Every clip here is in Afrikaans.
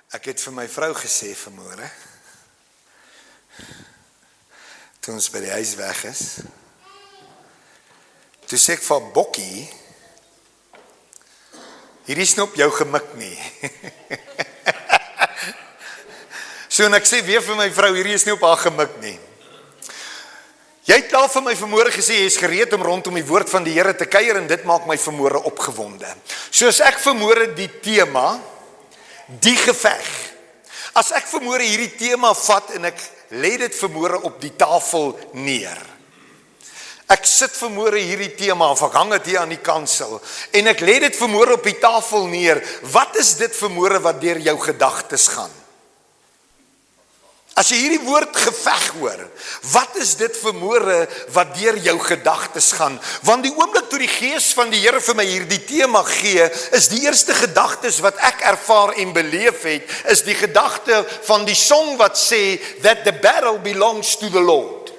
Ek het vir my vrou gesê vanmôre, toe ons by die huis weg is, toe sê ek vir Bokkie, hierdie is nie op jou gemik nie. So en ek sê weer vir my vrou, hierdie is nie op haar gemik nie. Jy het al vir my vanmôre gesê, jy is gereed om rondom die woord van die Here te kuier, en dit maak my vanmôre opgewonde. So as ek vanmôre die tema, die geveg, as ek vanmôre hierdie tema vat en ek lê dit vanmôre op die tafel neer. Ek sit vanmôre hierdie tema, of ek hang dit hier aan die kansel, en ek lê dit vanmôre op die tafel neer. Wat is dit vanmôre wat deur jou gedagtes gaan? As jy hierdie woord geveg hoor, wat is dit vanmôre wat deur jou gedagtes gaan? Want die oomblik toe die Gees van die Here vir my hierdie tema gee, is die eerste gedagtes wat ek ervaar en beleef het, is die gedagte van die song wat sê, that the battle belongs to the Lord.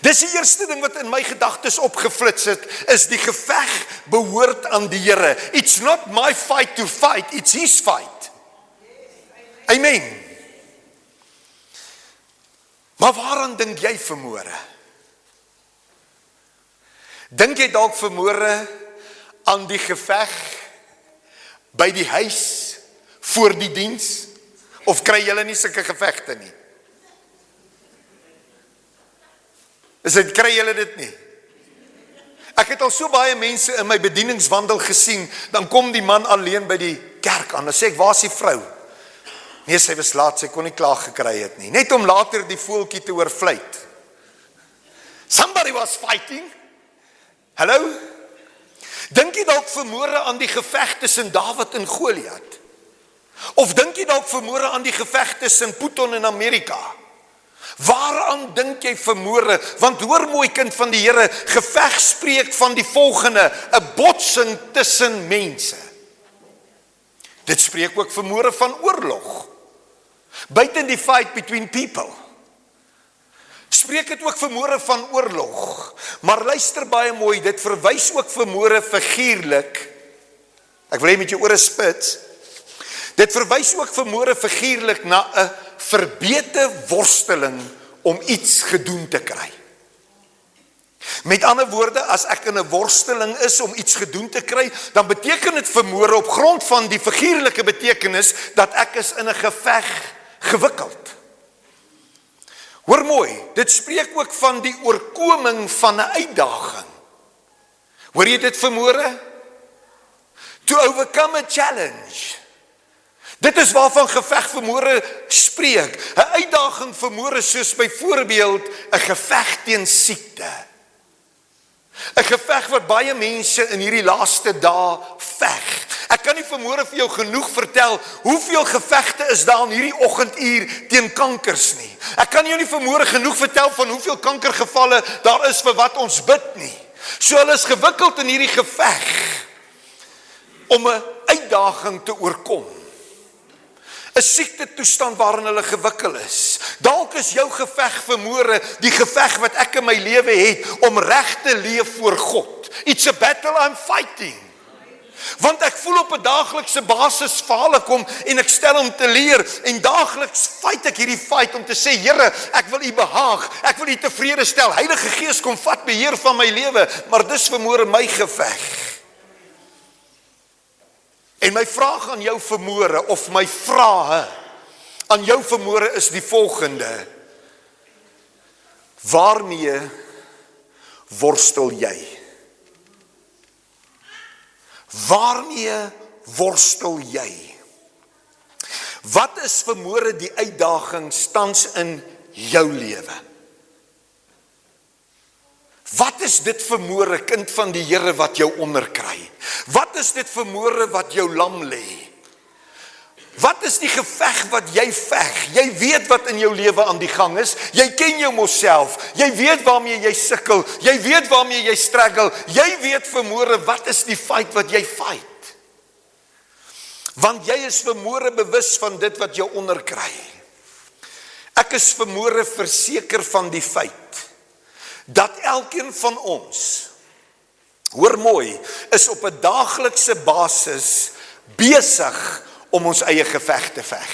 Dis die eerste ding wat in my gedagtes opgeflits het, is die geveg behoort aan die Here. It's not my fight to fight, it's his fight. Amen. Maar waaraan dink jy vanmôre? Dink jy dalk vanmôre aan die geveg by die huis voor die diens? Of kry julle nie sulke gevegte nie? Kry julle dit nie? Ek het al so baie mense in my bedieningswandel gesien, dan kom die man alleen by die kerk aan, dan sê ek, waar is die vrou? Nee, sy was laat, sy kon nie klaar gekry het nie. Net om later die voeltjie te oorvluit. Somebody was fighting. Hallo? Dink jy dalk vanmôre aan die geveg tussen Dawid en Goliat? Of dink jy dalk vanmôre aan die geveg tussen Putin en Amerika? Waaraan dink jy vanmôre? Want hoor mooi, kind van die Here, geveg spreek van die volgende, 'n botsing tussen mense. Dit spreek ook vanmôre van oorlog. Buiten die fight between people. Spreek dit ook vanmôre van oorlog. Maar luister baie mooi, dit verwys ook vanmôre figuurlik. Ek wil hê met jou ore spits. Dit verwys ook vanmôre figuurlik na 'n verbete worsteling om iets gedoen te kry. Met ander woorde, as ek in 'n worsteling is om iets gedoen te kry, dan beteken dit vanmôre op grond van die figuurlike betekenis dat ek is in 'n geveg gewikkeld. Hoor mooi, dit spreek ook van die oorkoming van 'n uitdaging. Hoor jy dit vanmôre? To overcome a challenge. Dit is waarvan geveg vanmôre spreek. 'n Uitdaging vanmôre soos byvoorbeeld 'n geveg teen siekte. 'n Geveg wat baie mense in hierdie laaste dae veg. Ek kan nie vanmôre vir jou genoeg vertel hoeveel gevegte is daar in hierdie oggenduur teen kankers nie. Ek kan jou nie vanmôre genoeg vertel van hoeveel kankergevalle daar is vir wat ons bid nie. So hulle is gewikkeld in hierdie geveg om 'n uitdaging te oorkom. 'n Siekte toestand waarin hulle gewikkel is. Dalk is jou geveg vanmôre die geveg wat ek in my lewe het om reg te leef voor God. It's a battle I'm fighting. Want ek voel op 'n daaglikse basis fale kom en ek stel om te leer en daagliks fight ek hierdie fight om te sê, Here, ek wil U behaag, ek wil U tevrede stel. Heilige Gees, kom vat beheer van my lewe, maar dis vanmôre my geveg. En my vraag aan jou vanmôre, of my vrae aan jou vanmôre is die volgende. Waarmee worstel jy? Waarmee worstel jy? Wat is vanmôre die uitdaging tans in jou lewe? Wat is dit vanmôre, kind van die Here, wat jou onderkry? Wat is dit vanmôre wat jou lam lê? Wat is die geveg wat jy veg? Jy weet wat in jou lewe aan die gang is. Jy ken jou mosself. Jy weet waarmee jy sukkel. Jy weet waarmee jy struggle. Jy weet vanmôre wat is die fight wat jy fight. Want jy is vanmôre bewus van dit wat jou onderkry. Ek is vanmôre verseker van die feit dat elkeen van ons, hoor mooi, is op 'n daaglikse basis besig om ons eie geveg te veg.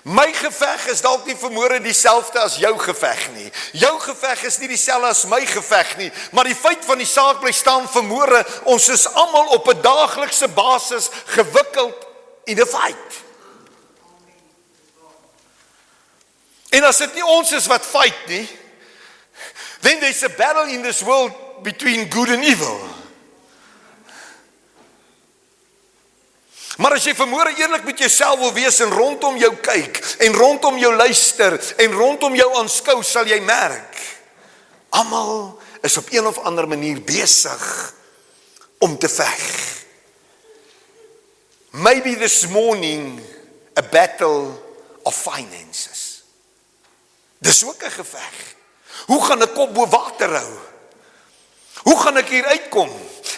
My geveg is dalk nie vermoere dieselfde as jou geveg nie. Jou geveg is nie dieselfde as my geveg nie, maar die feit van die saak bly staan vermoere, ons is almal op 'n daaglikse basis gewikkeld in 'n fight. En as dit nie ons is wat fight nie, then there's a battle in this world between good and evil. Maar as jy vanmôre eerlik met jouself wil wees en rondom jou kyk en rondom jou luister en rondom jou aanskou, sal jy merk, almal is op een of ander manier besig om te veg. Maybe this morning a battle of finances. Dis ook 'n geveg. Hoe gaan ek kop bo water hou? Hoe gaan ek hier uitkom?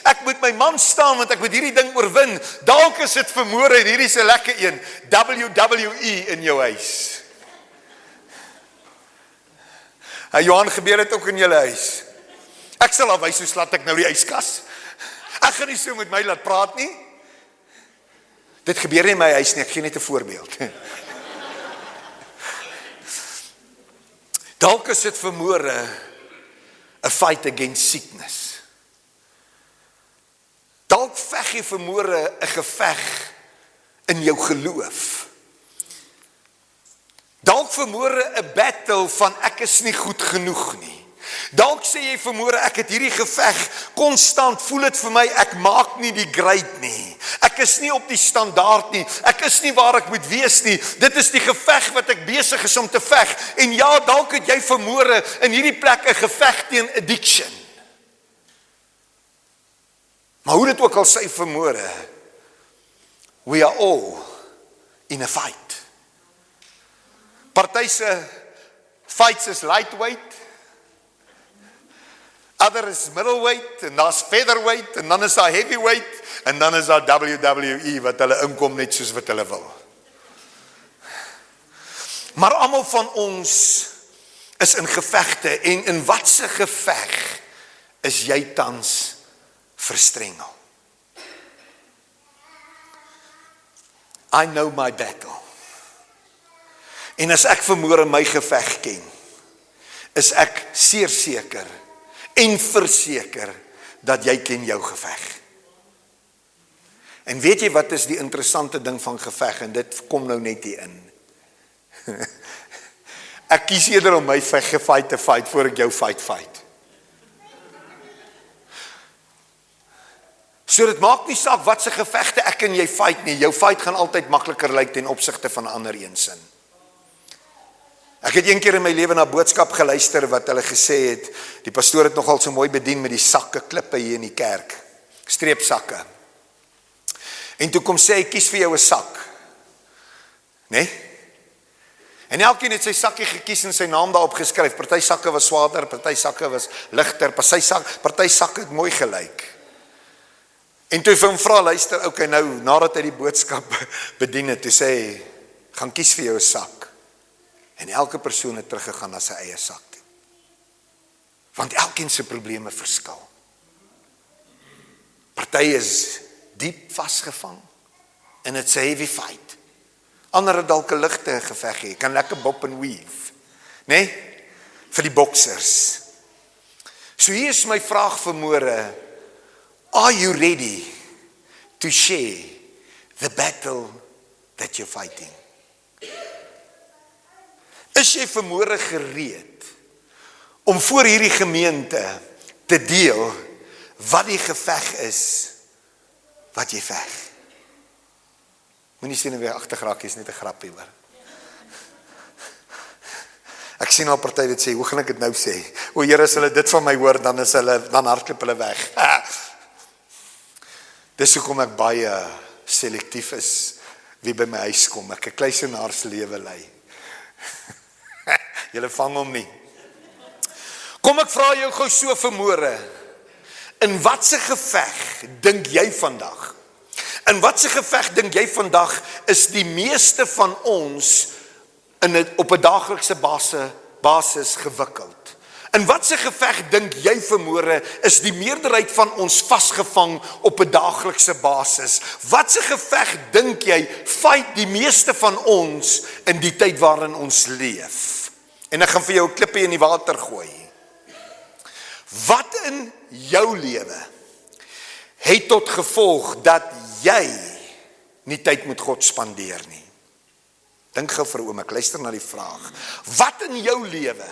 Ek moet my man staan want ek moet hierdie ding oorwin. Dalk is dit vermoere en hierdie is 'n lekker een. WWE in jou huis. Johan, gebeur dit ook in julle huis? Ek sal al wys hoe slat ek nou die yskas. Ek gaan nie so met my laat praat nie. Dit gebeur nie in my huis nie, ek gee net 'n voorbeeld. Dalk is dit vermoere, a fight against sickness. Dalk veg jy vermoere 'n geveg in jou geloof. Dalk vermoere 'n battle van ek is nie goed genoeg nie. Dalk sê jy vermoere ek het hierdie geveg konstant, voel dit vir my ek maak nie die grade nie. Ek is nie op die standaard nie. Ek is nie waar ek moet wees nie. Dit is die geveg wat ek besig is om te veg. En ja, dalk het jy vermoere in hierdie plek 'n geveg teen addiction. Maar hoe dit ook al sy vermoere, we are all in a fight. Party se fights is lightweight, other is middleweight, en daar's featherweight, en dan is daar heavyweight, en dan is daar WWE wat hulle inkom net soos wat hulle wil. Maar almal van ons is in gevegte, en in watse geveg is jy tans verstrengel? I know my battle. En as ek vermoere my geveg ken, is ek seker en verseker dat jy ken jou geveg. En weet jy wat is die interessante ding van geveg, en dit kom nou net hier in. Ek kies eerder om my gefight te fight voor ek jou fight. So dit maak nie saak wat se gevegte ek en jy fight nie, jou fight gaan altyd makliker lyk ten opsigte van 'n ander een sin. Ek het een keer in my lewe na boodskap geluister wat hulle gesê het, die pastoor het nogal so mooi bedien met die sakke klippe hier in die kerk, streepsakke. En toe kom sê hy, kies vir jou 'n sak. Nee? En elkeen het sy sakkie gekies en sy naam daarop geskryf. Party sakke was swaarder, party sakke was ligter, party sakke het mooi gelyk. En toe vir hom vra, luister, okay, nou, nadat hy die boodskap bedien het, toe sê hy, gaan kies vir jou 'n sak. En elke persoon het teruggegaan na sy eie sak toe. Want elkeen se probleme verskil. Party is diep vasgevang, en it's a heavy fight. Ander het dalk 'n ligte geveg hê, kan lekker bob en weave, nee, vir die boksers. So hier is my vraag vanmôre, are you ready to share the battle that you're fighting? Is jy vanmôre gereed om voor hierdie gemeente te deel wat die geveg is wat jy veg? Moenie sien nou weer agtergraak, is net 'n grappie hoor. Ek sien al party wat sê, hoe gaan ek dit nou sê? O Here, as hulle dit van my hoor, dan hardloop hulle weg. Dis hoekom ek baie selektief is wie by my huis kom. Ek 'n kluisenaars lewe lei. Julle vang hom nie. Kom ek vra jou gou so vanmôre, in watse geveg dink jy vandag? In watse geveg dink jy vandag is die meeste van ons op 'n daaglikse basis gewikkeld? In watse geveg dink jy vanmôre is die meerderheid van ons vasgevang op 'n daaglikse basis? Watse geveg dink jy fight die meeste van ons in die tyd waarin ons leef? En ek gaan vir jou 'n klippie in die water gooi. Wat in jou lewe het tot gevolg dat jy nie tyd met God spandeer nie? Dink gou vir 'n oomblik, luister na die vraag. Wat in jou lewe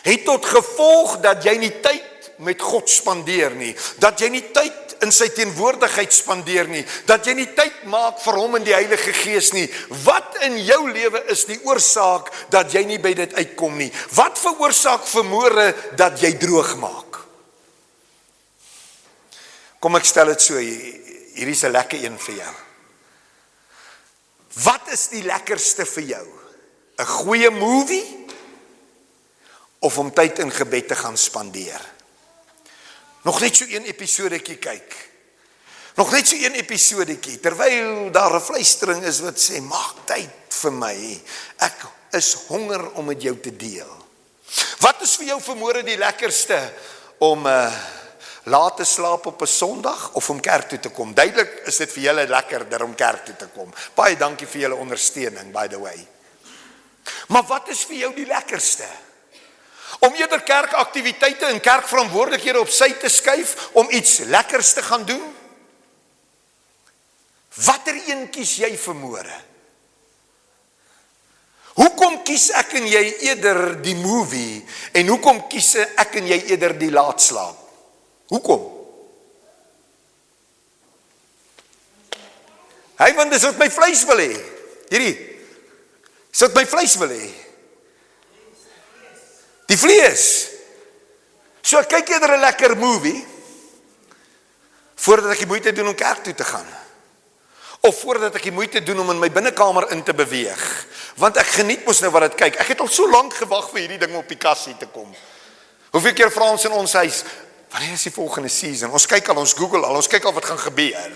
het tot gevolg dat jy nie tyd met God spandeer nie, dat jy nie tyd in sy teenwoordigheid spandeer nie, dat jy nie tyd maak vir hom in die Heilige Gees nie? Wat in jou lewe is die oorsaak dat jy nie by dit uitkom nie? Wat veroorsaak vanmôre dat jy droog maak? Kom ek stel dit so, hierdie is 'n lekker een vir jou. Wat is die lekkerste vir jou? 'n Goeie movie of om tyd in gebed te gaan spandeer? Nog net so een episodetjie kyk. Nog net so een episodetjie, terwyl daar 'n fluistering is wat sê, maak tyd vir my. Ek is honger om met jou te deel. Wat is vir jou vanmôre die lekkerste? Om laat te slaap op 'n Sondag of om kerk toe te kom? Duidelik is dit vir julle lekkerder om kerk toe te kom. Baie dankie vir julle ondersteuning, by the way. Maar wat is vir jou die lekkerste? Om eerder kerkaktiwiteite en kerkverantwoordelikhede op sy te skuif, om iets lekkers te gaan doen? Watter een kies jy vanmôre? Hoekom kies ek en jy eerder die movie, en hoekom kies ek en jy eerder die laatslaap? Hoekom? Hy, want dis wat my vleis wil hê. Hierdie, dis wat my vleis wil hê. Die vlees. So ek kyk eerder 'n lekker movie voordat ek die moeite doen om kerk toe te gaan. Of voordat ek die moeite doen om in my binnekamer in te beweeg. Want ek geniet mos nou wat dit kyk. Ek het al so lank gewag vir hierdie ding op die kassie te kom. Hoeveel keer vra ons in ons huis, wanneer is die volgende season? Ons kyk al, ons Google al, ons kyk al wat gaan gebeur.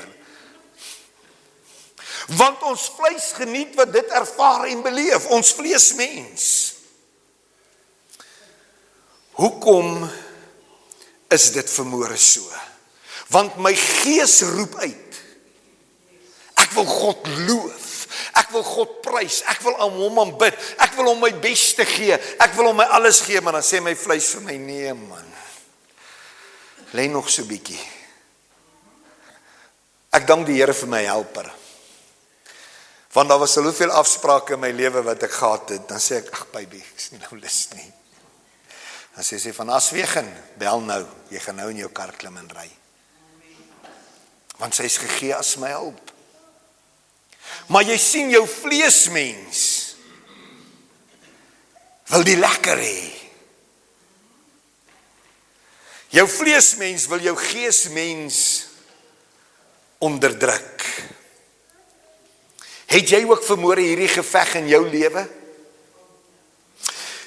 Want ons vleis geniet wat dit ervaar en beleef, ons vleesmens. Hoekom is dit vanmôre so? Want my gees roep uit. Ek wil God loof. Ek wil God prys. Ek wil aan hom aanbid. Ek wil hom my beste gee. Ek wil hom my alles gee, maar dan sê my vleis vir my, nee man. Lê nog so bietjie. Ek dank die Here vir my helper. Want daar was soveel afsprake in my lewe wat ek gehad het. Dan sê ek, ag baby, ek is nie nou lus nie. Dan sê sy van Aswegen, bel nou, jy gaan nou in jou kar klim en ry. Want sy is gegee as my hulp. Maar jy sien jou vleesmens wil die lekker hê. Jou vleesmens wil jou geesmens onderdruk. Het jy ook vanmôre hierdie geveg in jou lewe?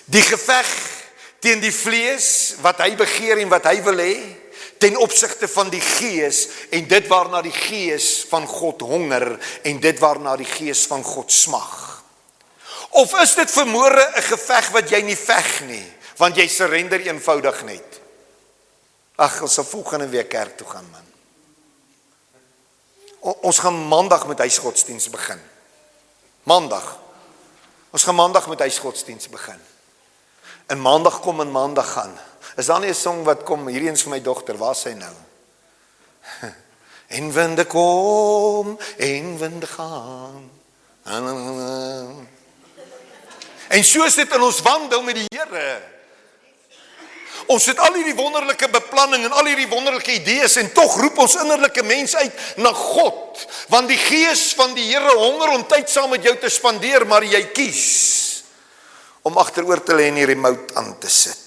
Die geveg teen die vlees, wat hy begeer en wat hy wil hê, ten opsigte van die gees, en dit waarna die gees van God honger, en dit waarna die gees van God smag. Of is dit vanmôre 'n geveg wat jy nie veg nie, want jy surrender eenvoudig net? Ag, ons sal volgende week kerk toe gaan, man. Ons gaan maandag met huisgodsdiens begin. Maandag. Ons gaan maandag met huisgodsdiens begin. En maandag kom en maandag gaan. Is daar nie 'n song wat kom, hierdie eens vir my dogter, waar is sy nou? En winde kom, en winde gaan. En so is dit in ons wandel met die Here. Ons het al hierdie wonderlike beplanning en al hierdie wonderlike idees, en tog roep ons innerlike mens uit na God, want die gees van die Here honger om tyd saam met jou te spandeer, maar jy kies om agteroor te lê en die remote aan te sit.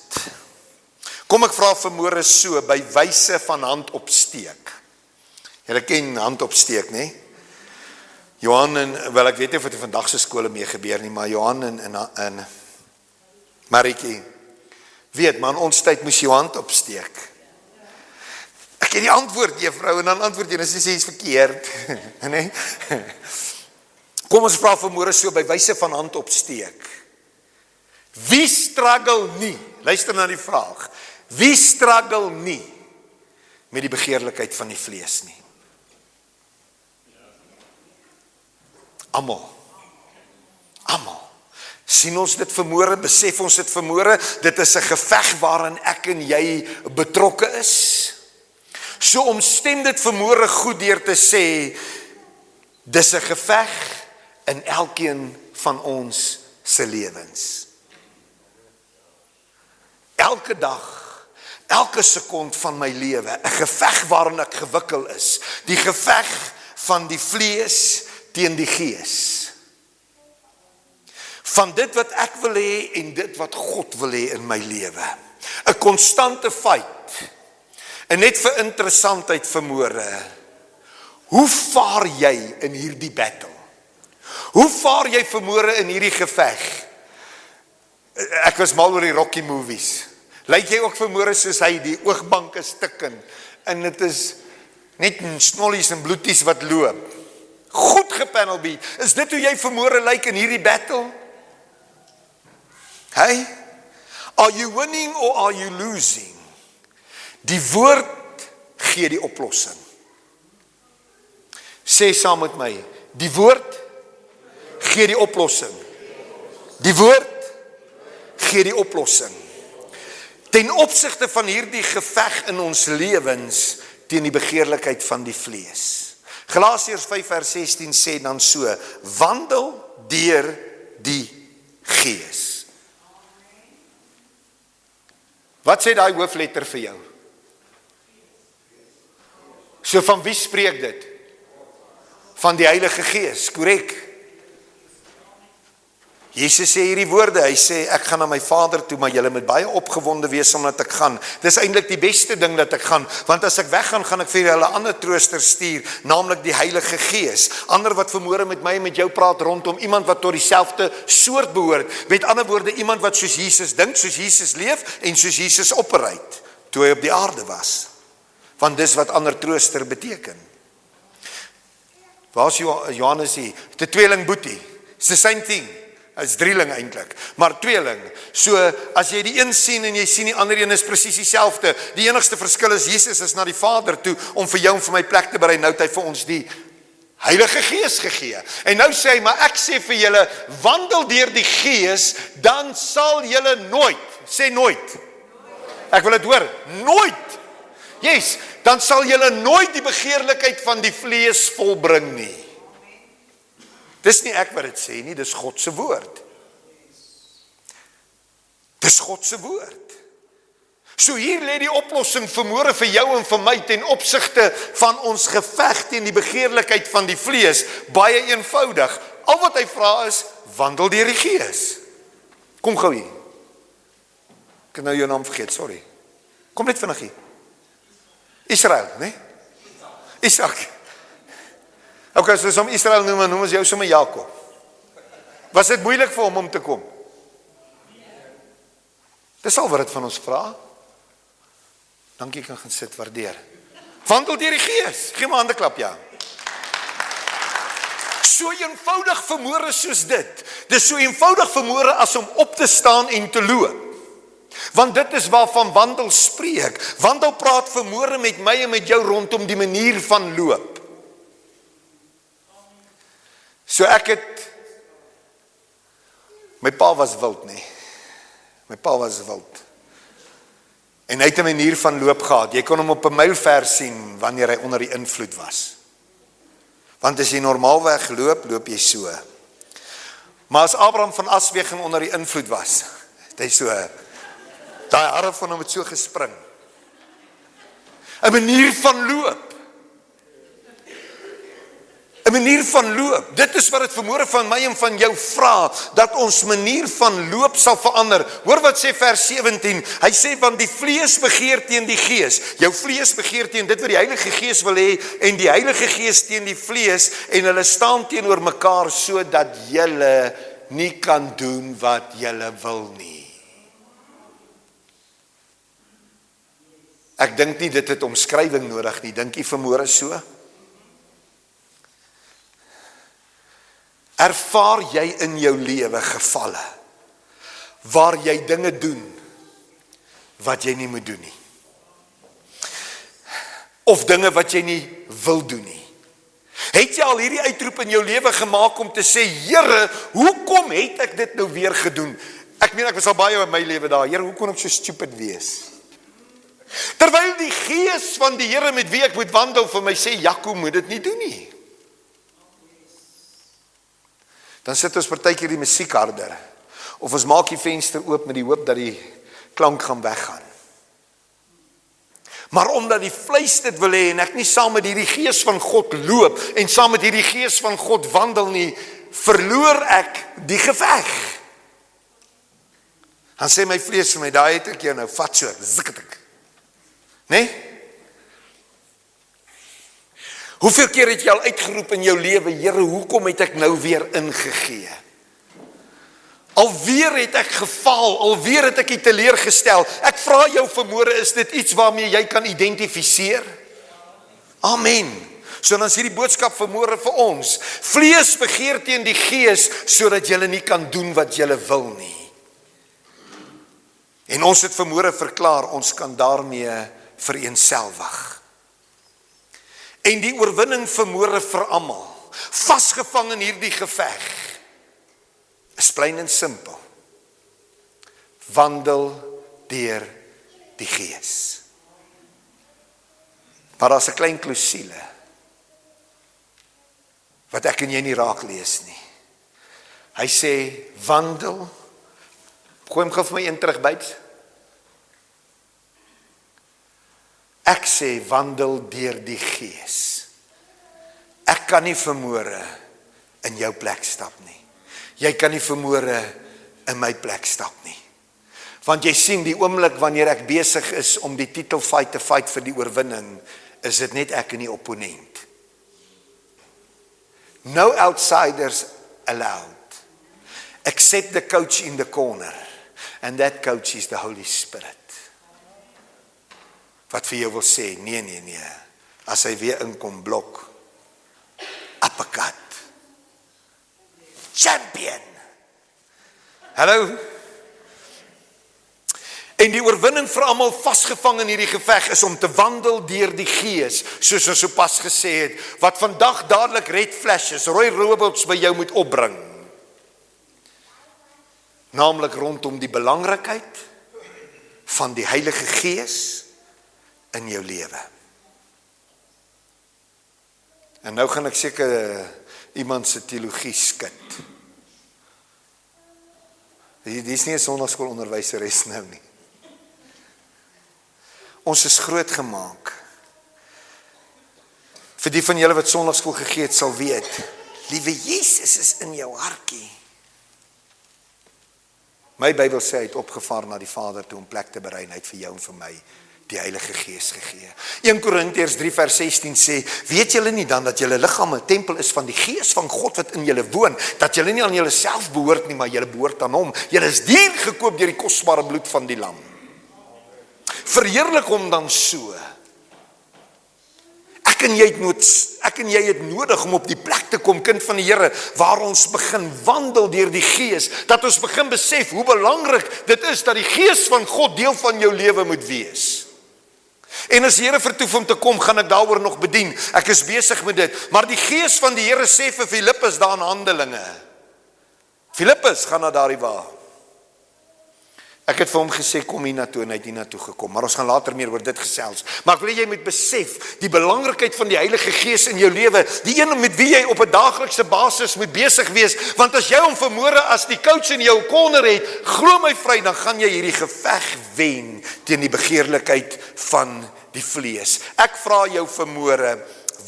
Kom ek vra vanmôre so, by wyse van hand opsteek. Julle ken hand opsteek, né? Johan en, wel ek weet nie of dit in vandag se skole mee gebeur nie, maar Johan en Maritjie, weet man, ons tyd moes jou hand opsteek. Ek het die antwoord, juffrou, en dan antwoord jy, en sy sê iets verkeerd. Nee? Kom ons vra vanmôre so, by wyse van hand opsteek. Wie struggle nie Luister na die vraag. Wie struggle nie met die begeerlikheid van die vlees nie? Almal. Sien ons dit vanmôre, besef ons dit vanmôre, dit is 'n geveg waarin ek en jy betrokke is. So omstem dit vanmôre goed deur te sê, dis 'n geveg in elkeen van ons se lewens. Elke dag, elke sekond van my lewe, 'n geveg waarin ek gewikkel is. Die geveg van die vlees teen die gees. Van dit wat ek wil hê en dit wat God wil hê in my lewe. 'n Konstante fight. En net vir interessantheid vanmôre, hoe vaar jy in hierdie battle? Hoe vaar jy vanmôre in hierdie geveg? Ek was mal oor die Rocky movies. Lyk jy ook vanmôre soos hy, die oogbank is tikken, en dit is net snollies en bloeties wat loop. Goed gepanel beat. Is dit hoe jy vanmôre lyk in hierdie battle? Hey, are you winning or are you losing? Die woord gee die oplossing. Sê saam met my, die woord gee die oplossing. Die woord gee die oplossing. Ten opsigte van hierdie geveg in ons lewens teen die begeerlikheid van die vlees. Galasiërs 5:16 sê dan so, wandel deur die gees. Wat sê daai hoofletter vir jou? So van wie spreek dit? Van die Heilige Gees, korrek. Jesus sê hierdie woorde, hy sê, ek gaan na my Vader toe, maar julle moet baie opgewonde wees omdat ek gaan. Dis eintlik die beste ding dat ek gaan, want as ek weggaan, gaan ek vir julle 'n ander trooster stuur, naamlik die Heilige Gees. Ander wat vanmôre met my en met jou praat rondom iemand wat tot dieselfde soort behoort. Met ander woorde, iemand wat soos Jesus dink, soos Jesus leef en soos Jesus operate, toe hy op die aarde was. Want dis wat ander trooster beteken. Waar is Johannes hier? Die tweeling boetie. It's the same thing. Is drieling eintlik, maar tweeling. So as jy die een sien en jy sien die ander een is presies dieselfde. Die enigste verskil is Jesus is na die Vader toe om vir jou en vir my plek te berei. Nou het hy vir ons die Heilige Gees gegee. En nou sê hy, maar ek sê vir julle, wandel deur die Gees, dan sal julle nooit, sê nooit. Ek wil dit hoor, nooit. Yes, dan sal julle nooit die begeerlikheid van die vlees volbring nie. Dis nie ek wat dit sê nie, dis God se woord. Dis God se woord. So hier lê die oplossing vanmôre vir jou en vir my ten opsigte van ons geveg teen die begeerlikheid van die vlees, baie eenvoudig. Al wat hy vra is, wandel deur die Gees. Kom gou hier. Ek het nou jou naam vergeet, sorry. Kom net vinnig hier. Israel, né? Isak. Okay, as ons hom Israel noem ons jou sommer Jakob. Was dit moeilik vir hom om te kom? Dis al wat dit van ons vra. Dankie, kan gaan sit, waardeer. Wandel deur die Gees. Gee my hande klap, ja. So eenvoudig vanmôre soos dit. Dis so eenvoudig vanmôre as om op te staan en te loop. Want dit is waarvan wandel spreek. Wandel praat vanmôre met my en met jou rondom die manier van loop. So ek het, my pa was wild nie. My pa was wild. En hy het 'n manier van loop gehad. Jy kon hom op 'n myl ver sien wanneer hy onder die invloed was. Want as jy normaalweg loop, loop jy so. Maar as Abraham van Asweging onder die invloed was, het hy so, daai hare van hom het so gespring. 'n manier van loop. 'n manier van loop. Dit is wat dit vanmôre van my en van jou vra, dat ons manier van loop sal verander. Hoor wat sê vers 17. Hy sê, want die vlees begeer teen die gees. Jou vlees begeer teen dit wat die Heilige Gees wil hê, en die Heilige Gees teen die vlees, en hulle staan teenoor mekaar sodat julle nie kan doen wat julle wil nie. Ek dink nie dit het omskrywing nodig nie. Dink jy vanmôre so? Ervaar jy in jou lewe gevalle waar jy dinge doen wat jy nie moet doen nie. Of dinge wat jy nie wil doen nie. Het jy al hierdie uitroep in jou lewe gemaak om te sê, Here, hoekom het ek dit nou weer gedoen? Ek meen, ek was al baie in my lewe daar, Here, hoe kon ek so stupid wees? Terwyl die gees van die Here met wie ek moet wandel vir my sê, Jaco, moet dit nie doen nie. Dan sit ons partykeer die musiek harder, of ons maak die venster oop met die hoop dat die klank gaan weggaan. Maar omdat die vleis dit wil hê en ek nie saam met hierdie gees van God loop en saam met hierdie gees van God wandel nie, verloor ek die geveg. Dan sê my vlees vir my, daai het ek jou nou, vat so, zikketik. Nee? Hoeveel keer het jy al uitgeroep in jou lewe, Here, hoekom het ek nou weer ingegee? Alweer het ek gefaal, alweer het ek die teleurgestel. Ek vra jou vanmôre, is dit iets waarmee jy kan identifiseer? Amen. So dan is hierdie boodskap vanmôre vir ons. Vlees begeer teen die gees, sodat julle nie kan doen wat julle wil nie. En ons het vanmôre verklaar, ons kan daarmee vereenselwig. En die oorwinning vanmôre vir almal, vasgevang in hierdie geveg, is plain en simpel. Wandel deur die gees. Maar daar's 'n klein klousule wat ek en jy nie raak lees nie. Hy sê, wandel, gooi hom gou vir my een terug byt. Ek sê, wandel deur die gees. Ek kan nie vanmôre in jou plek stap nie. Jy kan nie vanmôre in my plek stap nie. Want jy sien, die oomblik wanneer ek besig is om die titelfight te fight vir die oorwinning, is dit net ek en die opponent. No outsiders allowed. Except the coach in the corner. And that coach is the Holy Spirit. Wat vir jou wil sê, nee. As hy weer inkom, blok. Uppercut. Champion. Hallo. En die oorwinning vir almal vasgevang in hierdie geveg is om te wandel deur die gees, soos ons sopas gesê het, wat vandag dadelik red flashes, rooi robots by jou moet opbring. Naamlik rondom die belangrikheid van die Heilige Gees in jou lewe. En nou gaan ek seker iemand se teologie skud. Die is nie 'n sonnaarskoolonderwyseres nou nie. Ons is groot gemaak. Vir die van julle wat sonnaarskool gegee het, sal weet, liewe Jesus is in jou hartjie. My Bybel sê hy het opgevaar na die Vader toe om plek te berei en hy het vir jou en vir my die Heilige Gees gegee. 1 Korintiërs 3 vers 16 sê, weet julle nie dan dat julle liggaam 'n tempel is van die Gees van God wat in julle woon, dat julle nie aan julle self behoort nie, maar julle behoort aan hom. Julle is duur gekoop deur die kosbare bloed van die lam. Verheerlik hom dan so. Ek en jy het nodig om op die plek te kom, kind van die Here, waar ons begin wandel deur die Gees, dat ons begin besef hoe belangrik dit is dat die Gees van God deel van jou lewe moet wees. En as die Here vertoef om te kom, gaan ek daaroor nog bedien. Ek is besig met dit. Maar die Gees van die Here sê vir Filippus daar in Handelinge. Filippus, gaan na daardie waar. Ek het vir hom gesê, kom hier na toe, en hy het hier na toe gekom. Maar ons gaan later meer oor dit gesels. Maar ek wil jy moet besef, die belangrikheid van die Heilige Gees in jou lewe, die een met wie jy op 'n daaglikse basis moet besig wees, want as jy hom vanmôre as die coach in jou corner het, glo my vry, dan gaan jy hierdie geveg wen teen die begeerlikheid van die vlees. Ek vra jou vanmôre,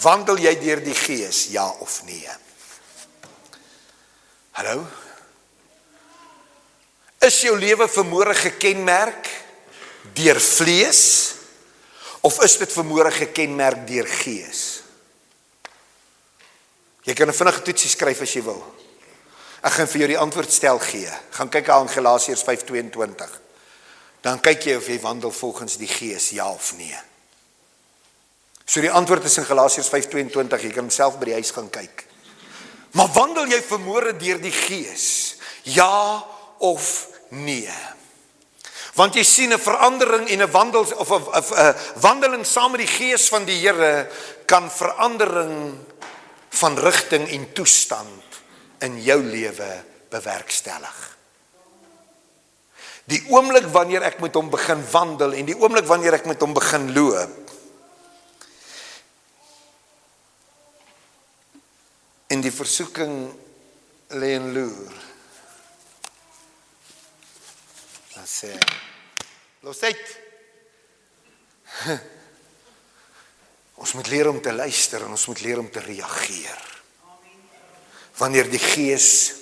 wandel jy deur die Gees, ja of nee? Hallo? Is jou lewe vanmôre gekenmerk deur vlees, of is dit vanmôre gekenmerk deur Gees? Jy kan 'n vinnige toetsie skryf as jy wil. Ek gaan vir jou die antwoordstel gee. Gaan kyk aan Galasiërs 5:22. Dan kyk jy of jy wandel volgens die Gees, ja of nee. So die antwoord is in Galasiërs 5:22, jy kan self by die huis gaan kyk. Maar wandel jy vanmôre deur die Gees? Ja of nee? Want jy sien 'n verandering en 'n wandel of 'n wandeling saam met die Gees van die Here kan verandering van rigting en toestand in jou lewe bewerkstellig. Die oomblik wanneer ek met hom begin wandel en die oomblik wanneer ek met hom begin loop en die versoeking lê en loer, dan sê los uit. Ons moet leer om te luister en ons moet leer om te reageer. Wanneer die Gees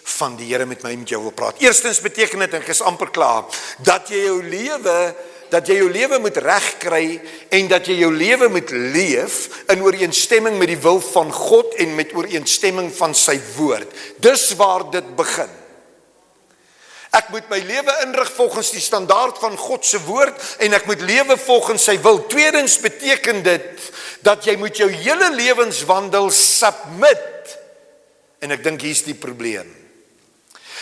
van die Here met my en met jou wil praat. Eerstens beteken dit, en ek is amper klaar, dat jy jou lewe moet regkry en dat jy jou lewe moet leef in ooreenstemming met die wil van God en met ooreenstemming van sy woord. Dis waar dit begin. Ek moet my lewe inrig volgens die standaard van God se woord en ek moet lewe volgens sy wil. Tweedens beteken dit dat jy moet jou hele lewenswandel submit. En ek dink hier's die probleem.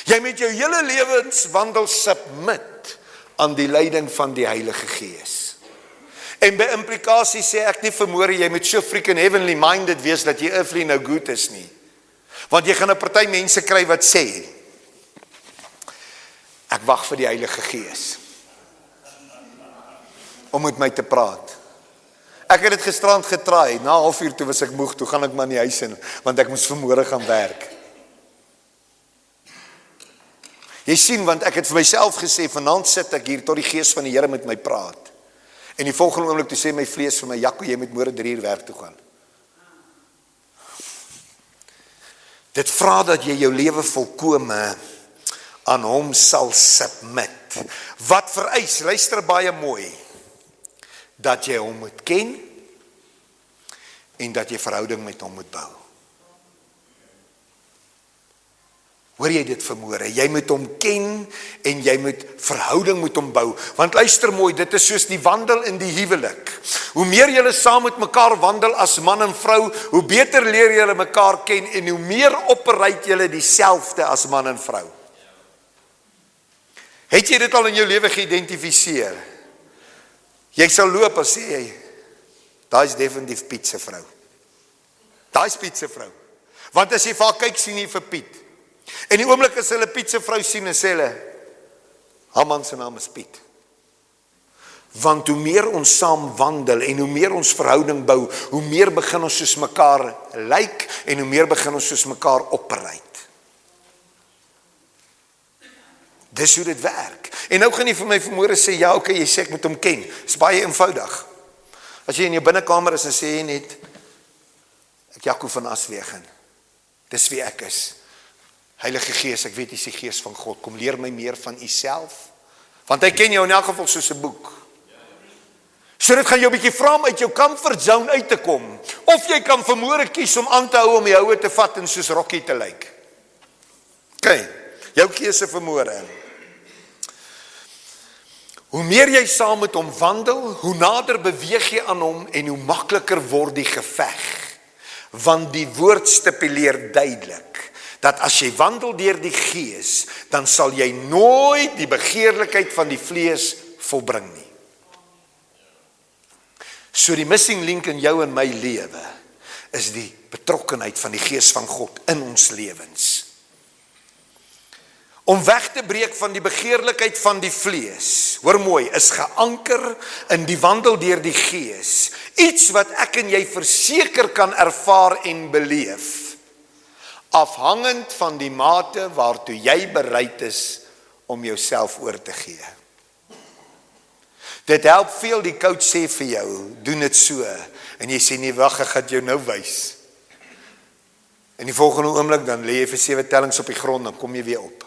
Jy moet jou hele lewenswandel submit aan die leiding van die Heilige Gees. En by implikasie sê ek nie vermoere jy moet so freaking heavenly minded wees dat jy earthly no good is nie. Want jy gaan 'n party mense kry wat sê ek wag vir die Heilige Gees om met my te praat. Ek het dit gisterand getraai, na 0:30 toe was ek moeg, toe gaan ek maar in die huis in, want ek moes vanmôre gaan werk. Jy sien, want ek het vir myself gesê, vanaand sit ek hier tot die Gees van die Here met my praat. En die volgende oomblik toe sê my vlees vir my, Jaco, jy moet môre 3 uur werk toe gaan. Dit vra dat jy jou lewe volkome aan hom sal submit. Wat vereis, luister baie mooi, dat jy hom moet ken en dat jy verhouding met hom moet bou. Hoor jy dit vanmôre? Jy moet hom ken en jy moet verhouding met hom bou. Want luister mooi, dit is soos die wandel in die huwelik. Hoe meer julle saam met mekaar wandel as man en vrou, hoe beter leer julle mekaar ken en hoe meer operate julle dieselfde as man en vrou. Het jy dit al in jou lewe geïdentifiseer? Jy sal loop en sê jy, daai is definitief Piet se vrou. Daai is Piet se vrou. Want as jy vir haar kyk, sien jy vir Piet. En die oomblik as hulle Piet se vrou sien en sê hulle, haar man se naam is Piet. Want hoe meer ons saam wandel en hoe meer ons verhouding bou, hoe meer begin ons soos mekaar lyk en hoe meer begin ons soos mekaar operate. Dis hoe dit werk. En nou gaan jy vir my vanmôre sê, ja, okay, jy sê ek moet hom ken. Dis baie eenvoudig. As jy in jou binnekamer is en sê jy net, ek Jaco van Aswegen. Dis wie ek is. Heilige Gees, ek weet jy is die Gees van God. Kom leer my meer van u self. Want hy ken jou in elk geval soos 'n boek. So dit gaan jou 'n bietjie vra om uit jou comfort zone uit te kom. Of jy kan vanmôre kies om aan te hou om die houe te vat en soos Rocky te lyk. Okay, jou keuse vanmôre. Hoe meer jy saam met hom wandel, hoe nader beweeg jy aan hom en hoe makliker word die geveg. Want die woord stipuleer duidelik dat as jy wandel deur die Gees, dan sal jy nooit die begeerlikheid van die vlees volbring nie. So die missing link in jou en my lewe is die betrokkenheid van die Gees van God in ons lewens. Om weg te breek van die begeerlikheid van die vlees, hoor mooi, is geanker in die wandel deur die Gees. Iets wat ek en jy verseker kan ervaar en beleef, afhangend van die mate waartoe jy bereid is om jouself oor te gee. Dit help veel, die coach sê vir jou, doen dit so, en jy sê nie, wag, ek gaan jou nou wys. En die volgende oomblik, dan lê jy vir 7 tellings op die grond, dan kom jy weer op.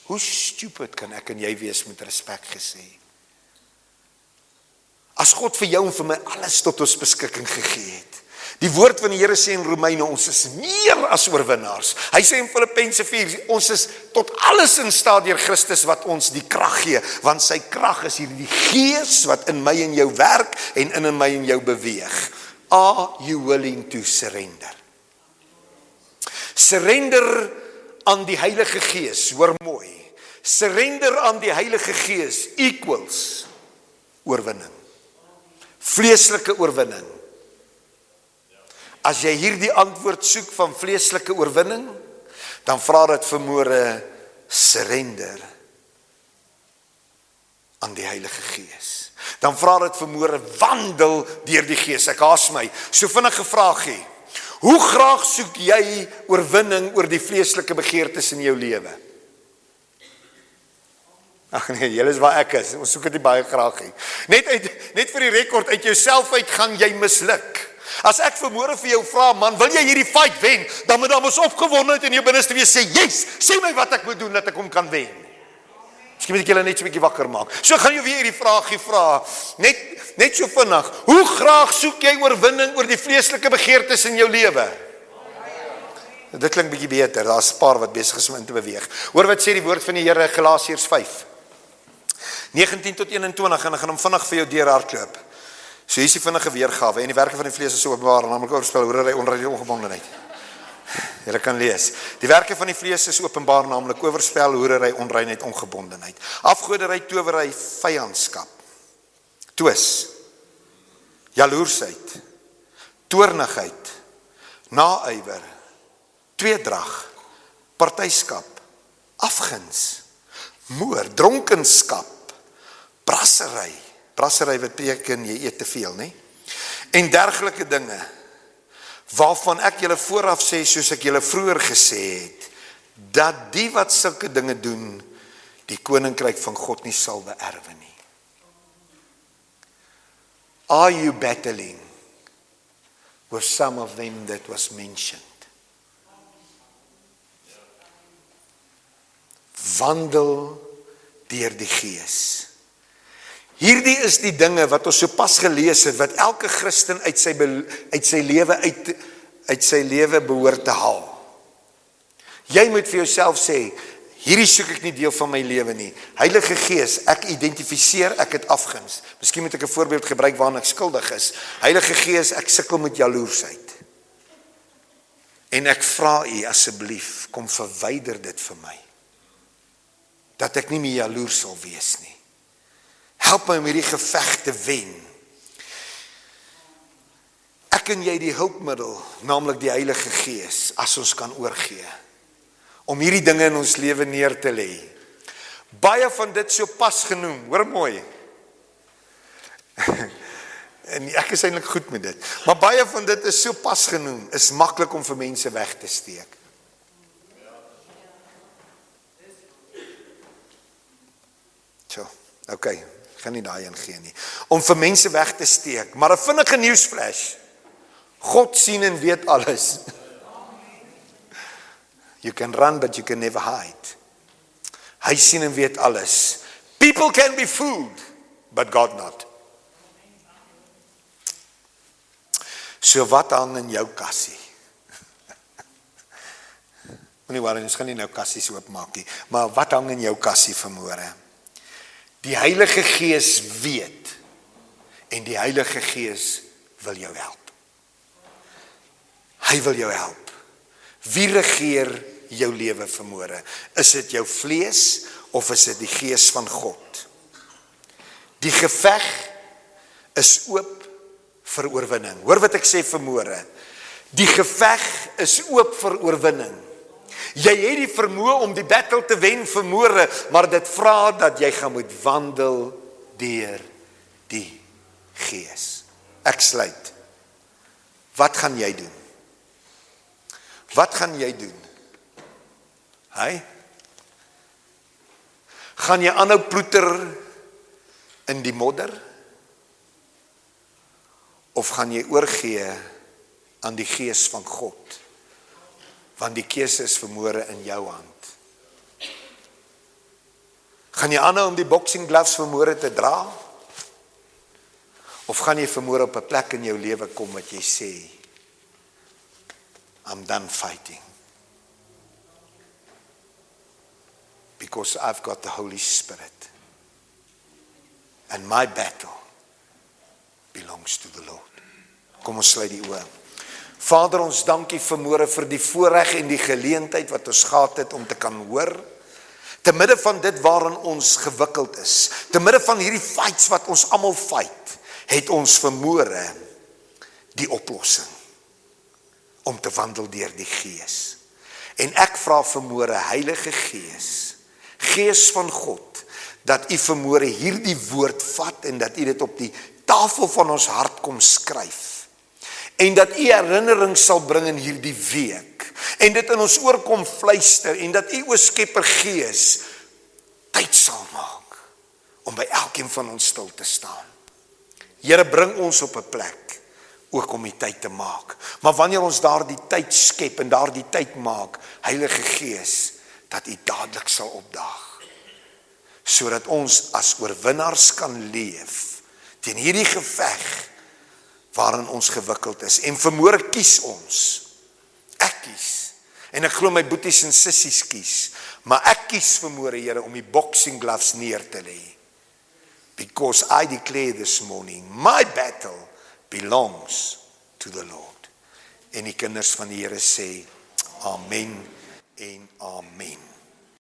Hoe stupid kan ek en jy wees met respek gesê? As God vir jou en vir my alles tot ons beskikking gegee het. Die woord van die Here sê in Romeine, ons is meer as oorwinnaars. Hy sê in Filippense 4, ons is tot alles in staat deur Christus wat ons die krag gee, want sy krag is hierdie Gees wat in my en jou werk en in my en jou beweeg. Are you willing to surrender? Surrender aan die Heilige Gees, hoor mooi. Surrender aan die Heilige Gees equals oorwinning. Vleeslike oorwinning. As jy hierdie antwoord soek van vleeslike oorwinning, dan vra dit vermoere surrender aan die Heilige Gees. Dan vra dit vermoere wandel deur die Gees. Ek haas my. So vinnige vraagie. Hoe graag soek jy oorwinning oor die vleeslike begeertes in jou lewe? Ag nee, julle is waar ek is. Ons soek dit nie baie graag nie. Net vir die rekord, uit jouself uit gaan jy misluk. As ek vermoere vir jou vra, man, wil jy hierdie fight wen? Dan moet ons opgewondenheid in jou binneste wees sê, yes, sê my wat ek moet doen dat ek hom kan wen. Miskien moet ek julle net so 'n bietjie wakker maak. So gaan jy weer hierdie vraagie vra, net so vinnig. Hoe graag soek jy oorwinning oor die vleeslike begeertes in jou lewe? Dit klink bietjie beter. Daar's 'n paar wat besig is om in te beweeg. Hoor wat sê die woord van die Here, Galasiërs 5. 19 tot 21 en ek gaan hom vinnig vir jou deurhardloop. So hier is die vinnige weergawe en die werke van die vlees is so openbaar, naamlik oorspel, hoerery, onreinheid, ongebondenheid. Jy kan lees. Die werke van die vlees is openbaar, naamlik oorspel, hoerery, onreinheid, ongebondenheid. Afgoderry, towery, vyandskap, twis, jaloersheid, toornigheid, naaiwer, tweedrag, partyskap, afguns, moord, dronkenskap, brassery. Brassery beteken jy eet te veel, nie? En dergelike dinge, waarvan ek julle vooraf sê, soos ek julle vroeër gesê het, dat die wat sulke dinge doen, die koninkryk van God nie sal beerwe nie. Are you battling with some of them that was mentioned? Wandel deur die Gees. Hierdie is die dinge wat ons so pas gelees het, wat elke Christen uit sy lewe behoort te haal. Jy moet vir jouself sê, hierdie soek ek nie deel van my lewe nie. Heilige Gees, ek identifiseer, ek het afguns. Miskien moet ek 'n voorbeeld gebruik waarna ek skuldig is. Heilige Gees, ek sukkel met jaloersheid. En ek vra U asseblief, kom verwyder dit vir my. Dat ek nie meer jaloers sal wees nie. Help my om hierdie geveg te wen. Ek en jy die hulpmiddel, naamlik die Heilige Gees, as ons kan oorgee, om hierdie dinge in ons lewe neer te lê. Baie van dit so pas genoem, hoor mooi. En ek is eintlik goed met dit, maar baie van dit is so pas genoem, is maklik om vir mense weg te steek. So, okay. Ek gaan nie daarin gee nie. Om vir mense weg te steek. Maar 'n vinnige nieuwsflash. God sien en weet alles. You can run, but you can never hide. Hy sien en weet alles. People can be fooled, but God not. So wat hang in jou kassie? Moenie worry, ons gaan nie nou kassies oopmaak nie. Maar wat hang in jou kassie vanmôre? Die Heilige Gees weet en die Heilige Gees wil jou help. Hy wil jou help. Wie regeer jou lewe vanmôre? Is dit jou vlees of is dit die Gees van God? Die geveg is oop vir oorwinning. Hoor wat ek sê vanmôre. Die geveg is oop vir oorwinning. Jy het die vermoë om die battle te wen vanmôre, maar dit vra dat jy gaan moet wandel deur die Gees. Ek sluit. Wat gaan jy doen? Wat gaan jy doen? Gaan jy aanhou ploeter in die modder? Of gaan jy oorgee aan die Gees van God? Want die keuse is vanmôre in jou hand. Gaan jy aanhou om die boxing gloves vanmôre te dra? Of gaan jy vanmôre op 'n plek in jou lewe kom wat jy sê, I'm done fighting. Because I've got the Holy Spirit. And my battle belongs to the Lord. Kom ons sluit die oë. Vader, ons dankie vanmôre vir die voorreg en die geleentheid wat ons gehad het om te kan hoor. Te midde van dit waarin ons gewikkeld is, te midde van hierdie fights wat ons almal fight, het ons vanmôre die oplossing om te wandel deur die Gees. En ek vra vanmôre, Heilige Gees, Gees van God, dat U vanmôre hierdie woord vat en dat U dit op die tafel van ons hart kom skryf. En dat U herinnering sal bring in hierdie week. En dit in ons oor kom fluister en dat U, o Skepper Gees, tyd sal maak om by elkeen van ons stil te staan. Here, bring ons op 'n plek ook om die tyd te maak. Maar wanneer ons daardie tyd skep en daardie tyd maak, Heilige Gees, dat U dadelik sal opdaag, sodat ons as oorwinnaars kan leef teen hierdie geveg waarin ons gewikkeld is. En vanmôre kies ons. Ek kies. En ek glo my boeties en sissies kies. Maar ek kies vanmôre, Here, om die boxing gloves neer te lê. Because I declare this morning, my battle belongs to the Lord. En die kinders van die Here sê, Amen en Amen.